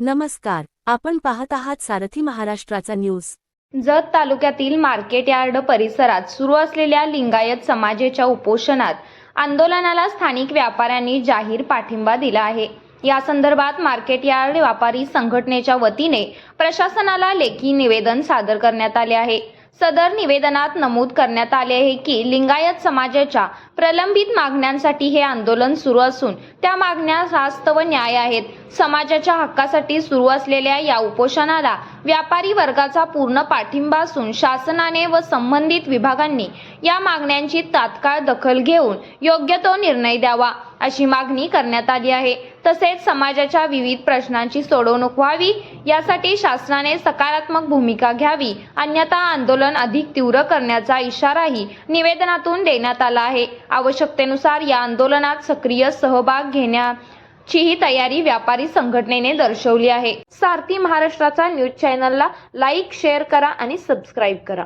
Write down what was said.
नमस्कार, आपण पाहत आहात सारथी महाराष्ट्राचा न्यूज। जत तालुक्यातील मार्केट यार्ड परिसरात सुरू असलेल्या लिंगायत समाजाच्या उपोषणात आंदोलनाला स्थानिक व्यापाऱ्यांनी जाहीर पाठिंबा दिला आहे। या संदर्भात मार्केट यार्ड व्यापारी संघटनेच्या वतीने प्रशासनाला लेखी निवेदन सादर करण्यात आले आहे। सदर निवेदनात नमूद करण्यात आले आहे की लिंगायत समाजाच्या प्रलंबित मागण्यांसाठी हे आंदोलन सुरू असून त्या मागण्या रास्त व न्याय आहेत। समाजाच्या हक्कासाठी सुरू असलेल्या या उपोषणाला व्यापारी वर्गाचा पूर्ण पाठिंबा असून शासनाने व संबंधित विभागांनी या मागण्यांची तात्काळ दखल घेऊन योग्य तो निर्णय द्यावा अशी मागणी करण्यात आली आहे। तसेच समाजाच्या विविध प्रश्नांची सोडवणूक व्हावी यासाठी शासनाने सकारात्मक भूमिका घ्यावी, अन्यथा आंदोलन अधिक तीव्र करण्याचा इशाराही निवेदनातून देण्यात आला आहे। आवश्यकतेनुसार या आंदोलनात सक्रिय सहभाग घेण्याचीही तयारी व्यापारी संघटनेने दर्शवली आहे। सारथी महाराष्ट्राचा न्यूज चॅनलला लाईक, शेअर करा आणि सबस्क्राईब करा।